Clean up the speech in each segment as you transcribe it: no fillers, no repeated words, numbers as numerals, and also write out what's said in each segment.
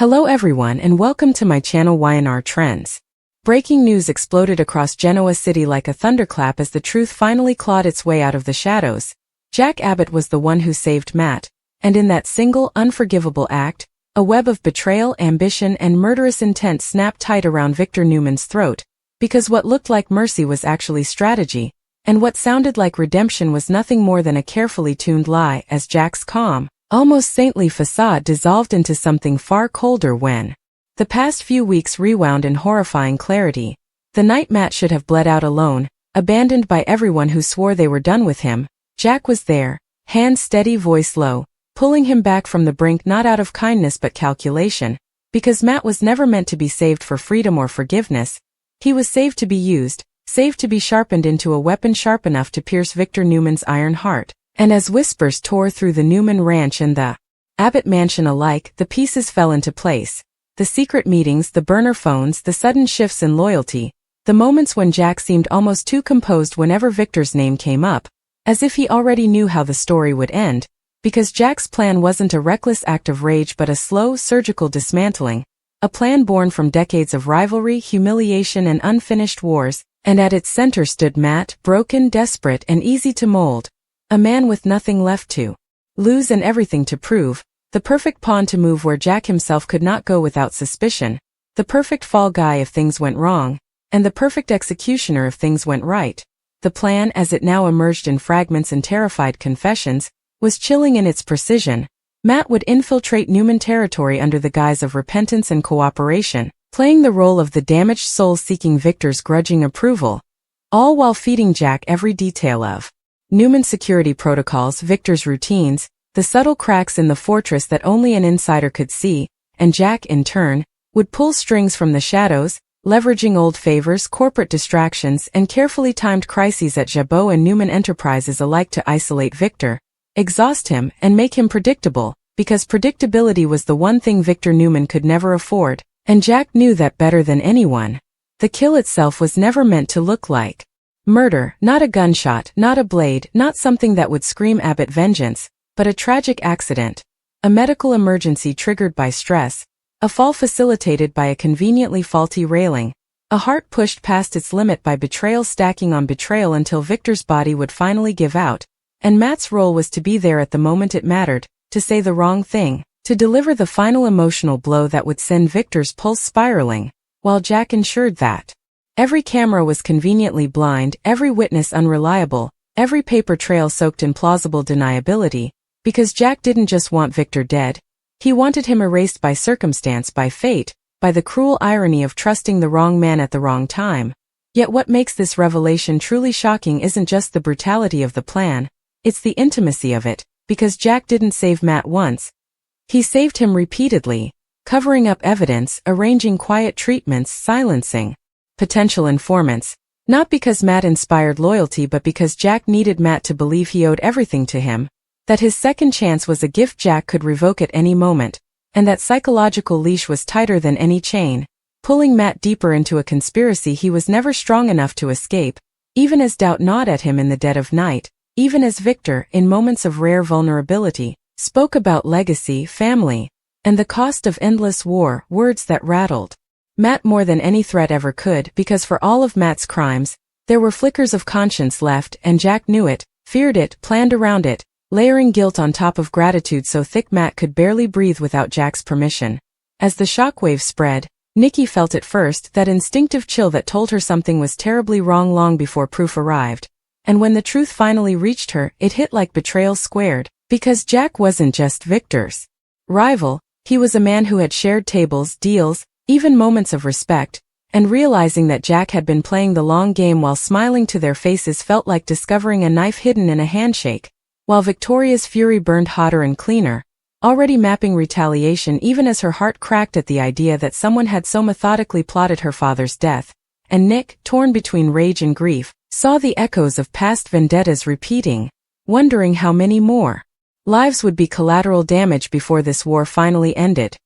Hello everyone and welcome to my channel Y&R Trends. Breaking news exploded across Genoa City like a thunderclap as the truth finally clawed its way out of the shadows. Jack Abbott was the one who saved Matt, and in that single, unforgivable act, a web of betrayal, ambition, and murderous intent snapped tight around Victor Newman's throat, because what looked like mercy was actually strategy, and what sounded like redemption was nothing more than a carefully tuned lie as Jack's calm, almost saintly facade dissolved into something far colder when the past few weeks rewound in horrifying clarity. The night Matt should have bled out alone, abandoned by everyone who swore they were done with him, Jack was there, hand steady, voice low, pulling him back from the brink not out of kindness but calculation, because Matt was never meant to be saved for freedom or forgiveness. He was saved to be used, saved to be sharpened into a weapon sharp enough to pierce Victor Newman's iron heart. And as whispers tore through the Newman ranch and the Abbott mansion alike, the pieces fell into place. The secret meetings, the burner phones, the sudden shifts in loyalty, the moments when Jack seemed almost too composed whenever Victor's name came up, as if he already knew how the story would end, because Jack's plan wasn't a reckless act of rage but a slow, surgical dismantling, a plan born from decades of rivalry, humiliation, and unfinished wars, and at its center stood Matt, broken, desperate, and easy to mold. A man with nothing left to lose and everything to prove, the perfect pawn to move where Jack himself could not go without suspicion, the perfect fall guy if things went wrong, and the perfect executioner if things went right. The plan, as it now emerged in fragments and terrified confessions, was chilling in its precision. Matt would infiltrate Newman territory under the guise of repentance and cooperation, playing the role of the damaged soul seeking Victor's grudging approval, all while feeding Jack every detail of Newman's security protocols, Victor's routines, the subtle cracks in the fortress that only an insider could see, and Jack, in turn, would pull strings from the shadows, leveraging old favors, corporate distractions, and carefully timed crises at Abbott and Newman Enterprises alike to isolate Victor, exhaust him, and make him predictable, because predictability was the one thing Victor Newman could never afford, and Jack knew that better than anyone. The kill itself was never meant to look like murder, not a gunshot, not a blade, not something that would scream Abbott vengeance, but a tragic accident, a medical emergency triggered by stress, a fall facilitated by a conveniently faulty railing, a heart pushed past its limit by betrayal stacking on betrayal until Victor's body would finally give out, and Matt's role was to be there at the moment it mattered, to say the wrong thing, to deliver the final emotional blow that would send Victor's pulse spiraling, while Jack ensured that every camera was conveniently blind, every witness unreliable, every paper trail soaked in plausible deniability, because Jack didn't just want Victor dead, he wanted him erased by circumstance, by fate, by the cruel irony of trusting the wrong man at the wrong time. Yet what makes this revelation truly shocking isn't just the brutality of the plan, it's the intimacy of it, because Jack didn't save Matt once. He saved him repeatedly, covering up evidence, arranging quiet treatments, silencing potential informants, not because Matt inspired loyalty but because Jack needed Matt to believe he owed everything to him, that his second chance was a gift Jack could revoke at any moment, and that psychological leash was tighter than any chain, pulling Matt deeper into a conspiracy he was never strong enough to escape, even as doubt gnawed at him in the dead of night, even as Victor, in moments of rare vulnerability, spoke about legacy, family, and the cost of endless war, words that rattled Matt more than any threat ever could, because for all of Matt's crimes, there were flickers of conscience left, and Jack knew it, feared it, planned around it, layering guilt on top of gratitude so thick Matt could barely breathe without Jack's permission. As the shockwave spread, Nikki felt at first that instinctive chill that told her something was terribly wrong long before proof arrived. And when the truth finally reached her, it hit like betrayal squared, because Jack wasn't just Victor's rival, he was a man who had shared tables, deals, even moments of respect, and realizing that Jack had been playing the long game while smiling to their faces felt like discovering a knife hidden in a handshake, while Victoria's fury burned hotter and cleaner, already mapping retaliation even as her heart cracked at the idea that someone had so methodically plotted her father's death, and Nick, torn between rage and grief, saw the echoes of past vendettas repeating, wondering how many more lives would be collateral damage before this war finally ended.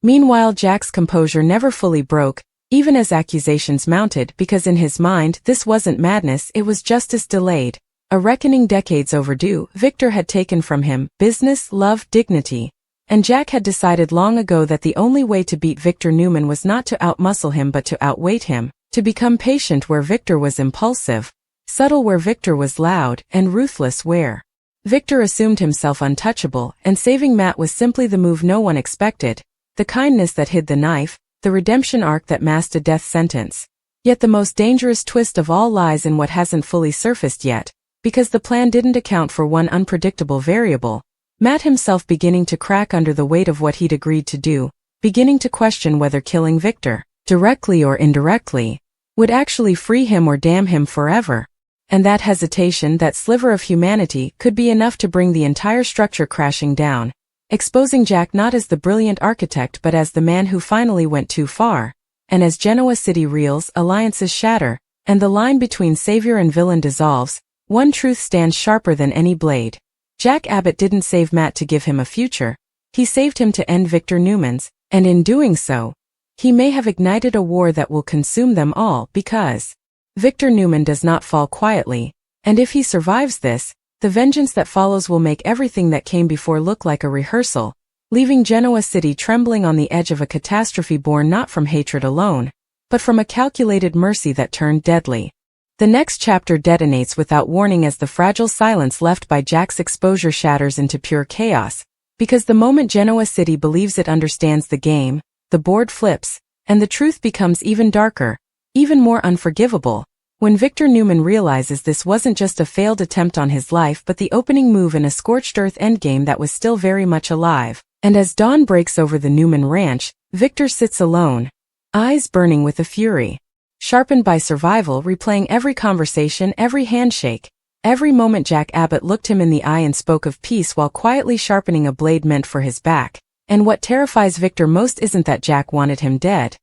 Meanwhile, Jack's composure never fully broke, even as accusations mounted, because in his mind this wasn't madness, it was justice delayed, a reckoning decades overdue. Victor had taken from him business, love, dignity, And Jack had decided long ago that the only way to beat Victor Newman was not to outmuscle him but to outweight him, to become patient where Victor was impulsive, subtle where Victor was loud, and ruthless where Victor assumed himself untouchable, and saving Matt was simply the move no one expected, the kindness that hid the knife, the redemption arc that masked a death sentence. Yet the most dangerous twist of all lies in what hasn't fully surfaced yet, because the plan didn't account for one unpredictable variable, Matt himself beginning to crack under the weight of what he'd agreed to do, beginning to question whether killing Victor, directly or indirectly, would actually free him or damn him forever. And that hesitation, that sliver of humanity, could be enough to bring the entire structure crashing down, exposing Jack not as the brilliant architect but as the man who finally went too far. And as Genoa City reels, alliances shatter, and the line between savior and villain dissolves, one truth stands sharper than any blade. Jack Abbott didn't save Matt to give him a future, he saved him to end Victor Newman's, and in doing so, he may have ignited a war that will consume them all because Victor Newman does not fall quietly, and if he survives this, the vengeance that follows will make everything that came before look like a rehearsal, leaving Genoa City trembling on the edge of a catastrophe born not from hatred alone, but from a calculated mercy that turned deadly. The next chapter detonates without warning as the fragile silence left by Jack's exposure shatters into pure chaos, because the moment Genoa City believes it understands the game, the board flips, and the truth becomes even darker, even more unforgivable, when Victor Newman realizes this wasn't just a failed attempt on his life but the opening move in a scorched earth endgame that was still very much alive. And as dawn breaks over the Newman ranch, Victor sits alone, eyes burning with a fury, sharpened by survival, replaying every conversation, every handshake, every moment Jack Abbott looked him in the eye and spoke of peace while quietly sharpening a blade meant for his back. And what terrifies Victor most isn't that Jack wanted him dead.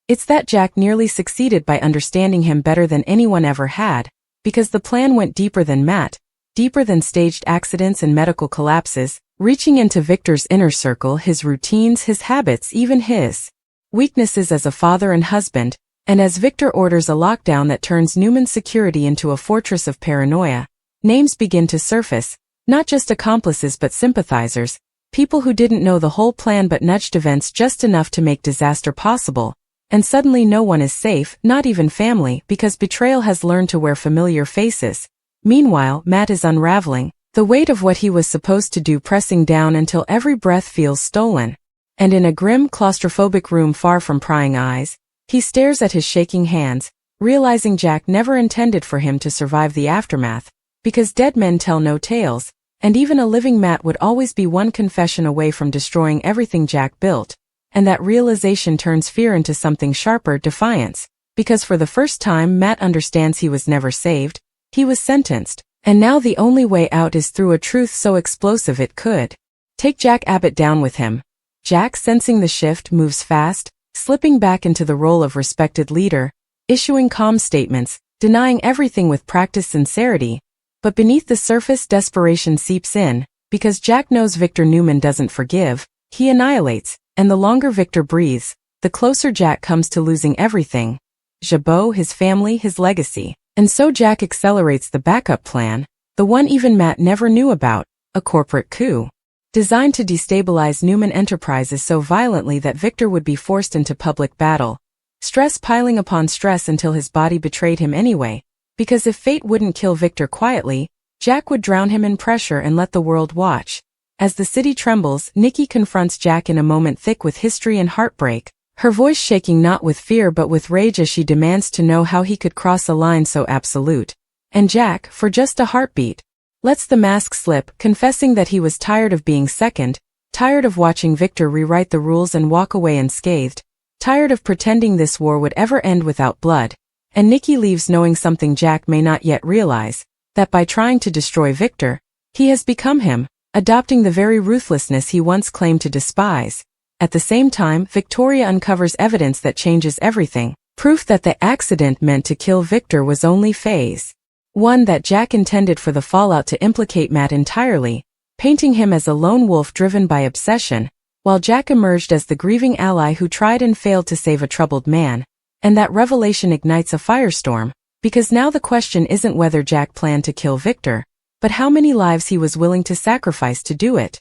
It's that Jack nearly succeeded by understanding him better than anyone ever had, because the plan went deeper than Matt, deeper than staged accidents and medical collapses, reaching into Victor's inner circle, his routines, his habits, even his weaknesses as a father and husband. And as Victor orders a lockdown that turns Newman's security into a fortress of paranoia, names begin to surface, not just accomplices but sympathizers, people who didn't know the whole plan but nudged events just enough to make disaster possible. And suddenly no one is safe, not even family, because betrayal has learned to wear familiar faces. Meanwhile, Matt is unraveling, the weight of what he was supposed to do pressing down until every breath feels stolen. And in a grim, claustrophobic room far from prying eyes, he stares at his shaking hands, realizing Jack never intended for him to survive the aftermath, because dead men tell no tales, and even a living Matt would always be one confession away from destroying everything Jack built. And that realization turns fear into something sharper, defiance, because for the first time Matt understands he was never saved, he was sentenced, and now the only way out is through a truth so explosive it could take Jack Abbott down with him. Jack, sensing the shift, moves fast, slipping back into the role of respected leader, issuing calm statements, denying everything with practiced sincerity. But beneath the surface, desperation seeps in, because Jack knows Victor Newman doesn't forgive, he annihilates, and the longer Victor breathes, the closer Jack comes to losing everything. Jabot, his family, his legacy. And so Jack accelerates the backup plan, the one even Matt never knew about, a corporate coup, designed to destabilize Newman Enterprises so violently that Victor would be forced into public battle, stress piling upon stress until his body betrayed him anyway, because if fate wouldn't kill Victor quietly, Jack would drown him in pressure and let the world watch. As the city trembles, Nikki confronts Jack in a moment thick with history and heartbreak, her voice shaking not with fear but with rage as she demands to know how he could cross a line so absolute. And Jack, for just a heartbeat, lets the mask slip, confessing that he was tired of being second, tired of watching Victor rewrite the rules and walk away unscathed, tired of pretending this war would ever end without blood. And Nikki leaves knowing something Jack may not yet realize, that by trying to destroy Victor, he has become him, adopting the very ruthlessness he once claimed to despise. At the same time, Victoria uncovers evidence that changes everything, proof that the accident meant to kill Victor was only phase one that Jack intended for the fallout to implicate Matt entirely, painting him as a lone wolf driven by obsession, while Jack emerged as the grieving ally who tried and failed to save a troubled man. And that revelation ignites a firestorm, because now the question isn't whether Jack planned to kill Victor, but how many lives he was willing to sacrifice to do it.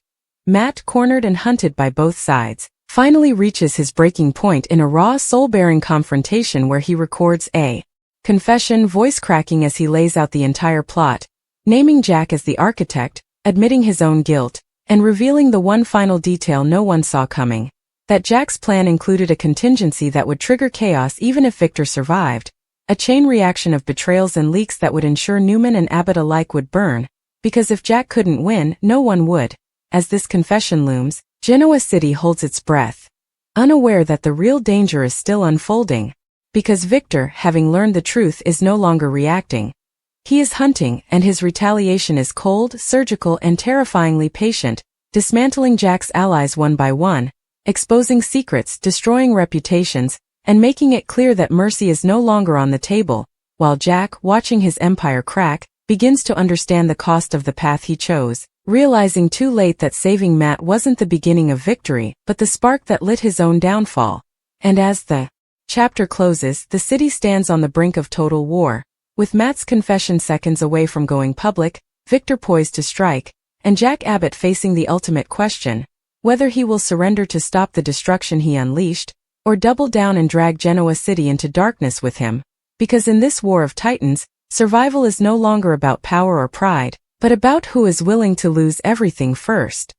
Matt, cornered and hunted by both sides, finally reaches his breaking point in a raw, soul-bearing confrontation where he records a confession, voice cracking as he lays out the entire plot, naming Jack as the architect, admitting his own guilt, and revealing the one final detail no one saw coming, that Jack's plan included a contingency that would trigger chaos even if Victor survived, a chain reaction of betrayals and leaks that would ensure Newman and Abbott alike would burn, because if Jack couldn't win, no one would. As this confession looms, Genoa City holds its breath, unaware that the real danger is still unfolding, because Victor, having learned the truth, is no longer reacting. He is hunting, and his retaliation is cold, surgical, and terrifyingly patient, dismantling Jack's allies one by one, exposing secrets, destroying reputations, and making it clear that mercy is no longer on the table, while Jack, watching his empire crack, begins to understand the cost of the path he chose, realizing too late that saving Matt wasn't the beginning of victory, but the spark that lit his own downfall. And as the chapter closes, the city stands on the brink of total war, with Matt's confession seconds away from going public, Victor poised to strike, and Jack Abbott facing the ultimate question, whether he will surrender to stop the destruction he unleashed, or double down and drag Genoa City into darkness with him, because in this war of titans, survival is no longer about power or pride, but about who is willing to lose everything first.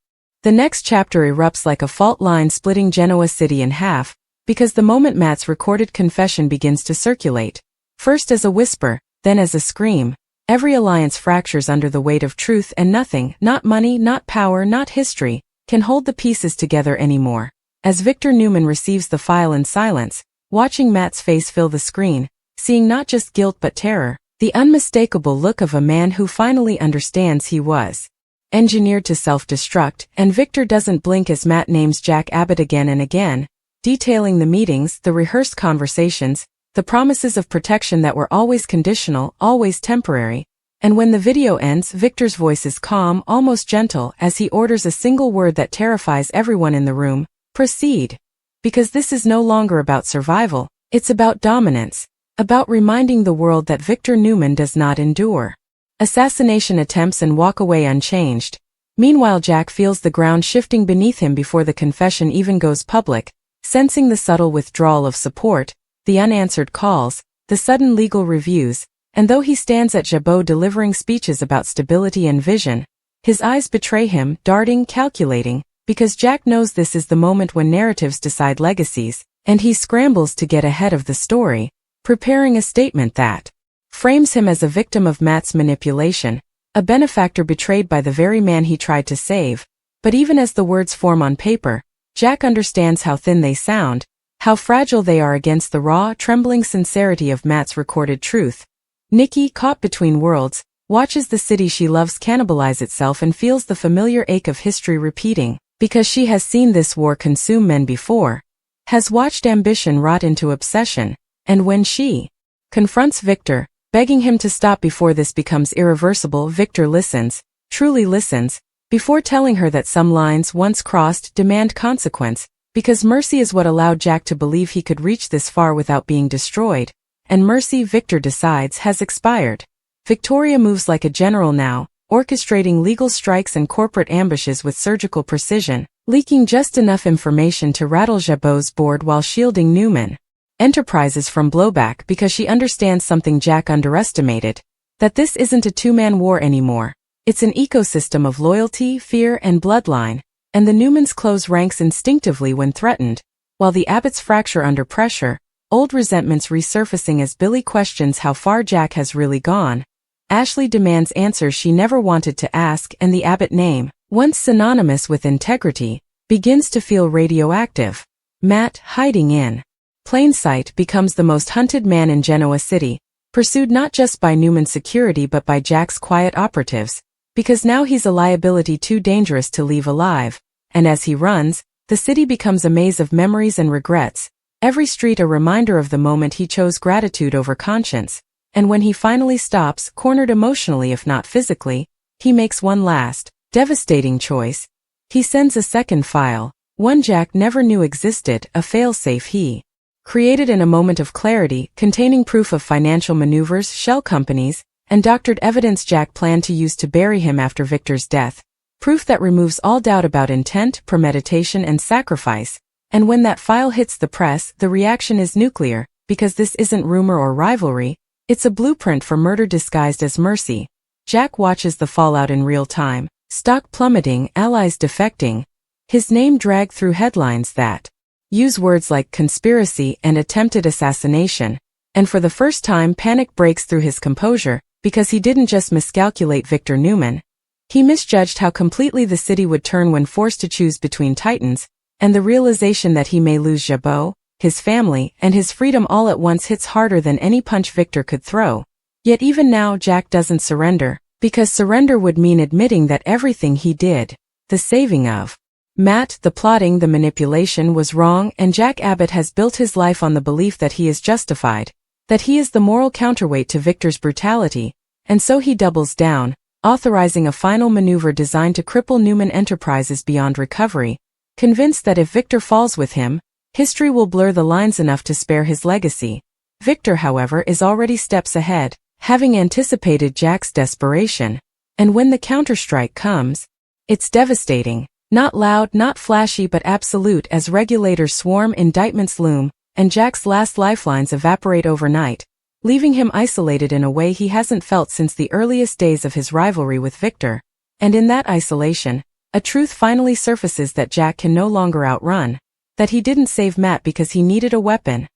The next chapter erupts like a fault line splitting Genoa City in half, because the moment Matt's recorded confession begins to circulate, first as a whisper, then as a scream, every alliance fractures under the weight of truth, and nothing, not money, not power, not history, can hold the pieces together anymore. As Victor Newman receives the file in silence, watching Matt's face fill the screen, seeing not just guilt but terror, the unmistakable look of a man who finally understands he was engineered to self-destruct, and Victor doesn't blink as Matt names Jack Abbott again and again, detailing the meetings, the rehearsed conversations, the promises of protection that were always conditional, always temporary, and when the video ends, Victor's voice is calm, almost gentle, as he orders a single word that terrifies everyone in the room: proceed. Because this is no longer about survival, it's about dominance, about reminding the world that Victor Newman does not endure assassination attempts and walk away unchanged. Meanwhile, Jack feels the ground shifting beneath him before the confession even goes public, sensing the subtle withdrawal of support, the unanswered calls, the sudden legal reviews, and though he stands at Jabot delivering speeches about stability and vision, his eyes betray him, darting, calculating, because Jack knows this is the moment when narratives decide legacies, and he scrambles to get ahead of the story, preparing a statement that frames him as a victim of Matt's manipulation, a benefactor betrayed by the very man he tried to save. But even as the words form on paper, Jack understands how thin they sound, how fragile they are against the raw, trembling sincerity of Matt's recorded truth. Nikki, caught between worlds, watches the city she loves cannibalize itself and feels the familiar ache of history repeating, because she has seen this war consume men before, has watched ambition rot into obsession, and when she confronts Victor, begging him to stop before this becomes irreversible, Victor listens, truly listens, before telling her that some lines once crossed demand consequence, because mercy is what allowed Jack to believe he could reach this far without being destroyed, and mercy, Victor decides, has expired. Victoria moves like a general now, orchestrating legal strikes and corporate ambushes with surgical precision, leaking just enough information to rattle Jabot's board while shielding Newman Enterprises from blowback, because she understands something Jack underestimated, that this isn't a two-man war anymore. It's an ecosystem of loyalty, fear, and bloodline, and the Newmans close ranks instinctively when threatened, while the Abbotts fracture under pressure, old resentments resurfacing as Billy questions how far Jack has really gone. Ashley demands answers she never wanted to ask, and the Abbott name, once synonymous with integrity, begins to feel radioactive. Matt, hiding in plain sight, becomes the most hunted man in Genoa City, pursued not just by Newman's security but by Jack's quiet operatives, because now he's a liability too dangerous to leave alive, and as he runs, the city becomes a maze of memories and regrets, every street a reminder of the moment he chose gratitude over conscience, and when he finally stops, cornered emotionally if not physically, he makes one last, devastating choice. He sends a second file, one Jack never knew existed, a failsafe he created in a moment of clarity, containing proof of financial maneuvers, shell companies, and doctored evidence Jack planned to use to bury him after Victor's death. Proof that removes all doubt about intent, premeditation, and sacrifice. And when that file hits the press, the reaction is nuclear, because this isn't rumor or rivalry, it's a blueprint for murder disguised as mercy. Jack watches the fallout in real time, stock plummeting, allies defecting. His name dragged through headlines that use words like conspiracy and attempted assassination. And for the first time, panic breaks through his composure, because he didn't just miscalculate Victor Newman. He misjudged how completely the city would turn when forced to choose between titans, and the realization that he may lose Jabot, his family, and his freedom all at once hits harder than any punch Victor could throw. Yet even now Jack doesn't surrender, because surrender would mean admitting that everything he did, the saving of Matt, the plotting, the manipulation was wrong, and Jack Abbott has built his life on the belief that he is justified, that he is the moral counterweight to Victor's brutality, and so he doubles down, authorizing a final maneuver designed to cripple Newman Enterprises beyond recovery, convinced that if Victor falls with him, history will blur the lines enough to spare his legacy. Victor, however, is already steps ahead, having anticipated Jack's desperation, and when the counterstrike comes, it's devastating. Not loud, not flashy, but absolute as regulators swarm, indictments loom, and Jack's last lifelines evaporate overnight, leaving him isolated in a way he hasn't felt since the earliest days of his rivalry with Victor. And in that isolation, a truth finally surfaces that Jack can no longer outrun, that he didn't save Matt because he needed a weapon.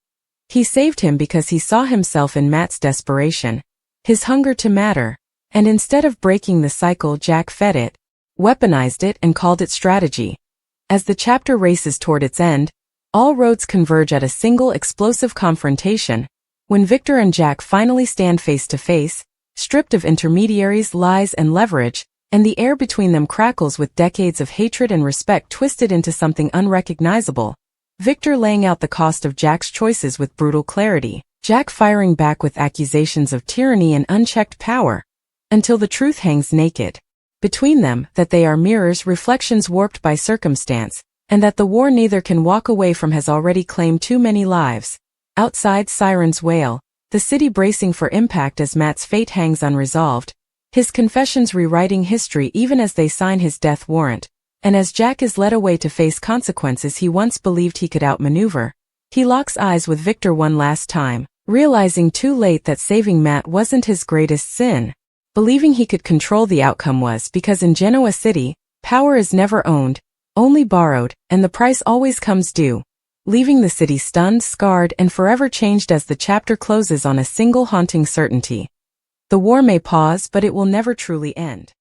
He saved him because he saw himself in Matt's desperation, his hunger to matter, and instead of breaking the cycle, Jack fed it, weaponized it, and called it strategy. As the chapter races toward its end, all roads converge at a single explosive confrontation. When Victor and Jack finally stand face to face, stripped of intermediaries, lies, and leverage, and the air between them crackles with decades of hatred and respect twisted into something unrecognizable, Victor laying out the cost of Jack's choices with brutal clarity, Jack firing back with accusations of tyranny and unchecked power, until the truth hangs naked between them, that they are mirrors, reflections warped by circumstance, and that the war neither can walk away from has already claimed too many lives. Outside, sirens wail, the city bracing for impact as Matt's fate hangs unresolved, his confessions rewriting history even as they sign his death warrant, and as Jack is led away to face consequences he once believed he could outmaneuver, he locks eyes with Victor one last time, realizing too late that saving Matt wasn't his greatest sin. Believing he could control the outcome was, because in Genoa City, power is never owned, only borrowed, and the price always comes due, leaving the city stunned, scarred, and forever changed as the chapter closes on a single haunting certainty. The war may pause, but it will never truly end.